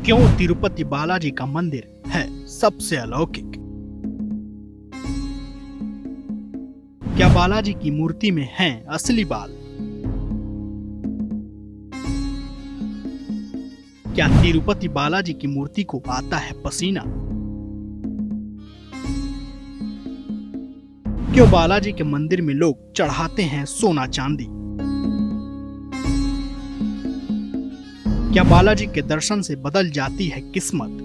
क्यों तिरुपति बालाजी का मंदिर है सबसे अलौकिक? क्या बालाजी की मूर्ति में हैं असली बाल? क्या तिरुपति बालाजी की मूर्ति को आता है पसीना? क्यों बालाजी के मंदिर में लोग चढ़ाते हैं सोना चांदी? क्या बालाजी के दर्शन से बदल जाती है किस्मत?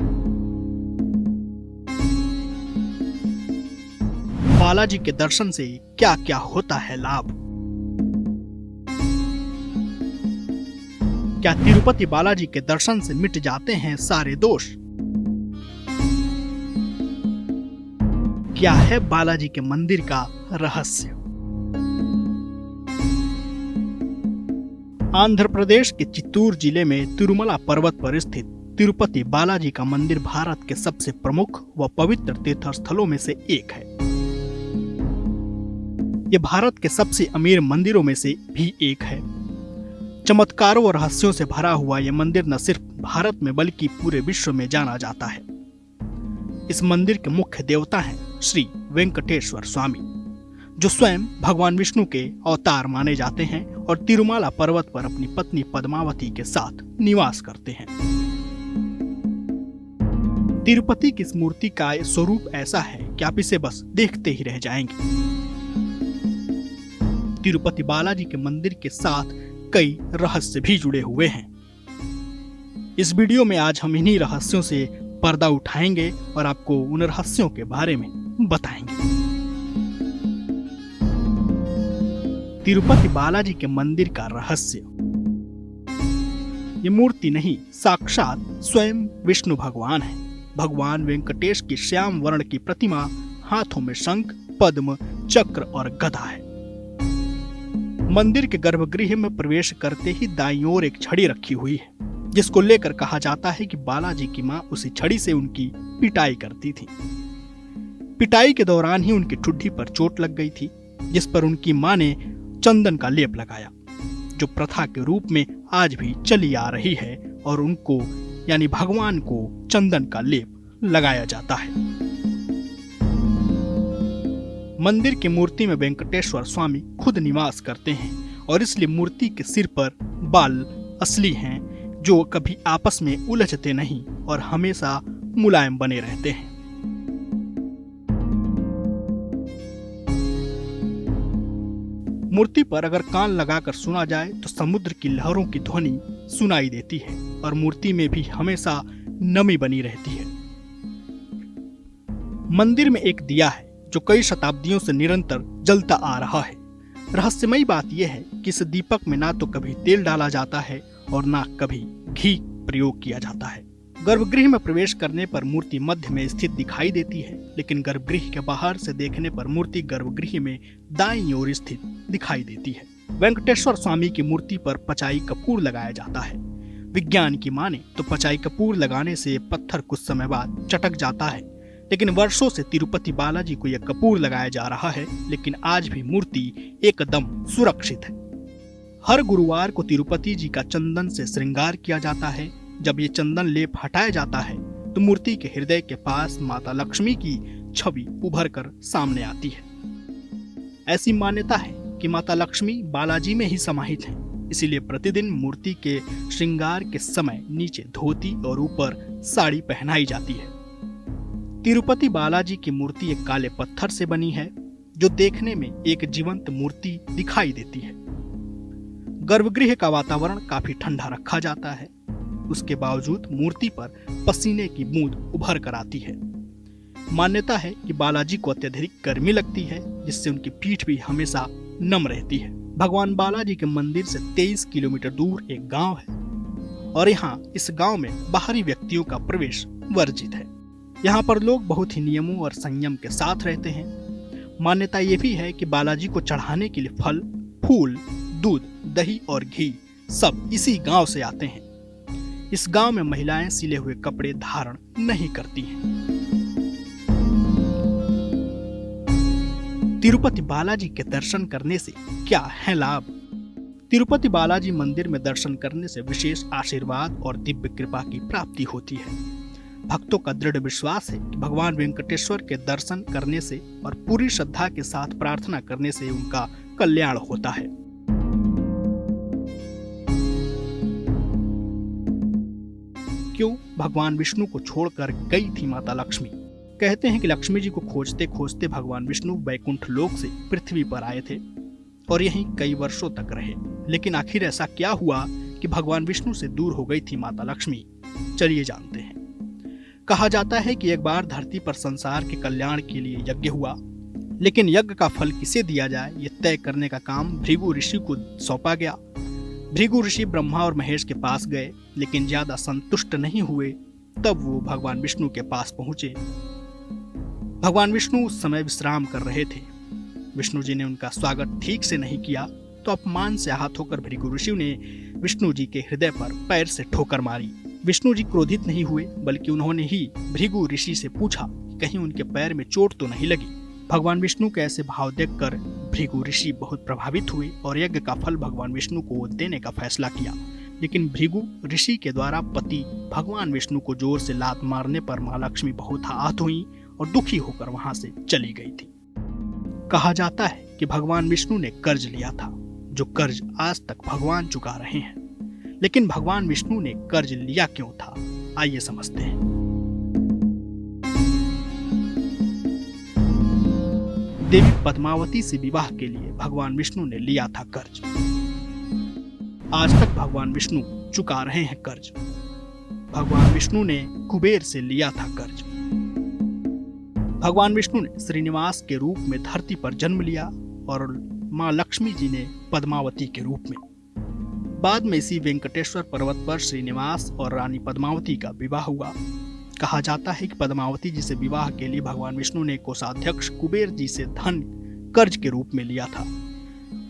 बालाजी के दर्शन से क्या क्या होता है लाभ? क्या तिरुपति बालाजी के दर्शन से मिट जाते हैं सारे दोष? क्या है बालाजी के मंदिर का रहस्य? आंध्र प्रदेश के चित्तूर जिले में तिरुमला पर्वत पर स्थित तिरुपति बालाजी का मंदिर भारत के सबसे प्रमुख व पवित्र तीर्थ स्थलों में से एक है। ये भारत के सबसे अमीर मंदिरों में से भी एक है। चमत्कारों और रहस्यों से भरा हुआ यह मंदिर न सिर्फ भारत में बल्कि पूरे विश्व में जाना जाता है। इस मंदिर के मुख्य देवता हैं श्री वेंकटेश्वर स्वामी, जो स्वयं भगवान विष्णु के अवतार माने जाते हैं और तिरुमाला पर्वत पर अपनी पत्नी पद्मावती के साथ निवास करते हैं। तिरुपति की इस मूर्ति का स्वरूप ऐसा है कि आप इसे बस देखते ही रह जाएंगे। तिरुपति बालाजी के मंदिर के साथ कई रहस्य भी जुड़े हुए हैं। इस वीडियो में आज हम इन्हीं रहस्यों से पर्दा उठाएंगे और आपको उन रहस्यों के बारे में बताएंगे। तिरुपति बालाजी के मंदिर का रहस्य। ये मूर्ति नहीं, साक्षात स्वयं विष्णु भगवान है। भगवान वेंकटेश की श्याम वर्ण की प्रतिमा, हाथों में शंख, पद्म, चक्र और गदा है। मंदिर के गर्भगृह में प्रवेश करते ही दाईं ओर एक छड़ी रखी हुई है, जिसको लेकर कहा जाता है कि बालाजी की मां उसी छड़ी से उनकी पिटाई करती थी। पिटाई के दौरान ही उनकी ठुड्डी पर चोट लग गई थी, जिस पर उनकी मां ने चंदन का लेप लगाया, जो प्रथा के रूप में आज भी चली आ रही है और उनको यानी भगवान को चंदन का लेप लगाया जाता है। मंदिर की मूर्ति में वेंकटेश्वर स्वामी खुद निवास करते हैं और इसलिए मूर्ति के सिर पर बाल असली हैं, जो कभी आपस में उलझते नहीं और हमेशा मुलायम बने रहते हैं। मूर्ति पर अगर कान लगाकर सुना जाए तो समुद्र की लहरों की ध्वनि सुनाई देती है और मूर्ति में भी हमेशा नमी बनी रहती है। मंदिर में एक दिया है जो कई शताब्दियों से निरंतर जलता आ रहा है। रहस्यमयी बात यह है कि इस दीपक में ना तो कभी तेल डाला जाता है और ना कभी घी प्रयोग किया जाता है। गर्भगृह में प्रवेश करने पर मूर्ति मध्य में स्थित दिखाई देती है, लेकिन गर्भगृह के बाहर से देखने पर मूर्ति गर्भगृह में दाईं ओर स्थित दिखाई देती है। वेंकटेश्वर स्वामी की मूर्ति पर पचाई कपूर लगाया जाता है। विज्ञान की माने तो पचाई कपूर लगाने से पत्थर कुछ समय बाद चटक जाता है, लेकिन वर्षों से तिरुपति बालाजी को यह कपूर लगाया जा रहा है, लेकिन आज भी मूर्ति एकदम सुरक्षित है। हर गुरुवार को तिरुपति जी का चंदन से श्रृंगार किया जाता है। जब ये चंदन लेप हटाया जाता है तो मूर्ति के हृदय के पास माता लक्ष्मी की छवि उभर कर सामने आती है। ऐसी मान्यता है कि माता लक्ष्मी बालाजी में ही समाहित हैं, इसीलिए प्रतिदिन मूर्ति के श्रृंगार के समय नीचे धोती और ऊपर साड़ी पहनाई जाती है। तिरुपति बालाजी की मूर्ति एक काले पत्थर से बनी है, जो देखने में एक जीवंत मूर्ति दिखाई देती है। गर्भगृह का वातावरण काफी ठंडा रखा जाता है, उसके बावजूद मूर्ति पर पसीने की बूंद उभर कर आती है। मान्यता है कि बालाजी को अत्यधिक गर्मी लगती है, जिससे उनकी पीठ भी हमेशा नम रहती है। भगवान बालाजी के मंदिर से 23 किलोमीटर दूर एक गांव है और यहाँ इस गांव में बाहरी व्यक्तियों का प्रवेश वर्जित है। यहाँ पर लोग बहुत ही नियमों और संयम के साथ रहते हैं। मान्यता ये भी है कि बालाजी को चढ़ाने के लिए फल, फूल, दूध, दही और घी सब इसी गांव से आते हैं। इस गांव में महिलाएं सिले हुए कपड़े धारण नहीं करती हैं। तिरुपति बालाजी के दर्शन करने से क्या है लाभ? तिरुपति बालाजी मंदिर में दर्शन करने से विशेष आशीर्वाद और दिव्य कृपा की प्राप्ति होती है। भक्तों का दृढ़ विश्वास है कि भगवान वेंकटेश्वर के दर्शन करने से और पूरी श्रद्धा के साथ प्रार्थना करने से उनका कल्याण होता है। क्यों भगवान विष्णु को छोड़कर गई थी माता लक्ष्मी? कहते हैं कि लक्ष्मी जी को खोजते खोजते भगवान विष्णु वैकुंठ लोक से पृथ्वी पर आए थे और यहीं कई वर्षों तक रहे। लेकिन आखिर ऐसा क्या हुआ कि भगवान विष्णु से दूर हो गई थी माता लक्ष्मी? चलिए जानते हैं। कहा जाता है कि एक बार धरती पर संसार के कल्याण के लिए यज्ञ हुआ, लेकिन यज्ञ का फल किसे दिया जाए ये तय करने का काम भृगु ऋषि को सौंपा गया। भृगु ऋषि ब्रह्मा और महेश के पास गए, लेकिन ज्यादा संतुष्ट नहीं हुए। तब वो भगवान विष्णु के पास पहुंचे। भगवान विष्णु उस समय विश्राम कर रहे थे। विष्णु जी ने उनका स्वागत ठीक से नहीं किया तो अपमान से आहत होकर भृगु ऋषि ने विष्णु जी के हृदय पर पैर से ठोकर मारी। विष्णु जी क्रोधित नहीं हुए, बल्कि उन्होंने ही भृगु ऋषि से पूछा कि कहीं उनके पैर में चोट तो नहीं लगी। भगवान विष्णु के ऐसे भाव देखकर भृगु ऋषि बहुत प्रभावित हुए और यज्ञ का फल भगवान विष्णु को देने का फैसला किया। लेकिन भृगु ऋषि के द्वारा पति भगवान विष्णु को जोर से लात मारने पर मां लक्ष्मी बहुत आहत हुई और दुखी होकर वहां से चली गई थी। कहा जाता है कि भगवान विष्णु ने कर्ज लिया था, जो कर्ज आज तक भगवान चुका रहे हैं। लेकिन भगवान विष्णु ने कर्ज लिया क्यों था, आइए समझते हैं। देवी पद्मावती से विवाह के लिए भगवान विष्णु ने लिया था कर्ज। आज तक भगवान विष्णु चुका रहे हैं कर्ज। भगवान विष्णु ने कुबेर से लिया था कर्ज। भगवान विष्णु ने श्रीनिवास के रूप में धरती पर जन्म लिया और मां लक्ष्मी जी ने पद्मावती के रूप में। बाद में इसी वेंकटेश्वर पर्वत पर श्रीनिवास और रानी पद्मावती का विवाह हुआ। कहा जाता है कि पद्मावती जी से विवाह के लिए भगवान विष्णु ने कोषाध्यक्ष कुबेर जी से धन कर्ज के रूप में लिया था।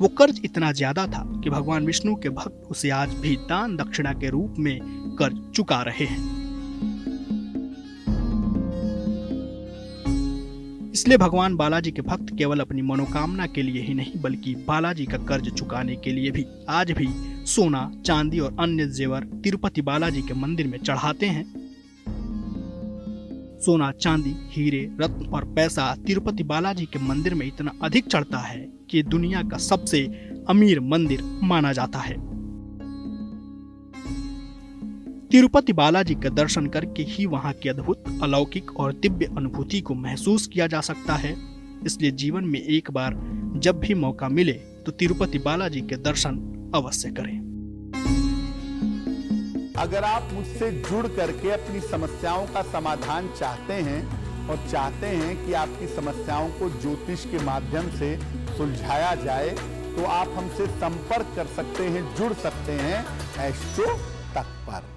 वो कर्ज इतना ज्यादा था कि भगवान विष्णु के भक्त उसे आज भी दान दक्षिणा के रूप में कर्ज चुका रहे हैं। इसलिए भगवान बालाजी के भक्त केवल अपनी मनोकामना के लिए ही नहीं, बल्कि बालाजी का कर्ज चुकाने के लिए भी आज भी सोना, चांदी और अन्य जेवर तिरुपति बालाजी के मंदिर में चढ़ाते हैं। सोना, चांदी, हीरे, रत्न और पैसा तिरुपति बालाजी के मंदिर में इतना अधिक चढ़ता है कि दुनिया का सबसे अमीर मंदिर माना जाता है। तिरुपति बालाजी का दर्शन करके ही वहां की अद्भुत, अलौकिक और दिव्य अनुभूति को महसूस किया जा सकता है। इसलिए जीवन में एक बार जब भी मौका मिले तो तिरुपति बालाजी के दर्शन अवश्य करें। अगर आप मुझसे जुड़ करके अपनी समस्याओं का समाधान चाहते हैं और चाहते हैं कि आपकी समस्याओं को ज्योतिष के माध्यम से सुलझाया जाए, तो आप हमसे संपर्क कर सकते हैं, जुड़ सकते हैं एस्ट्रो तक पर।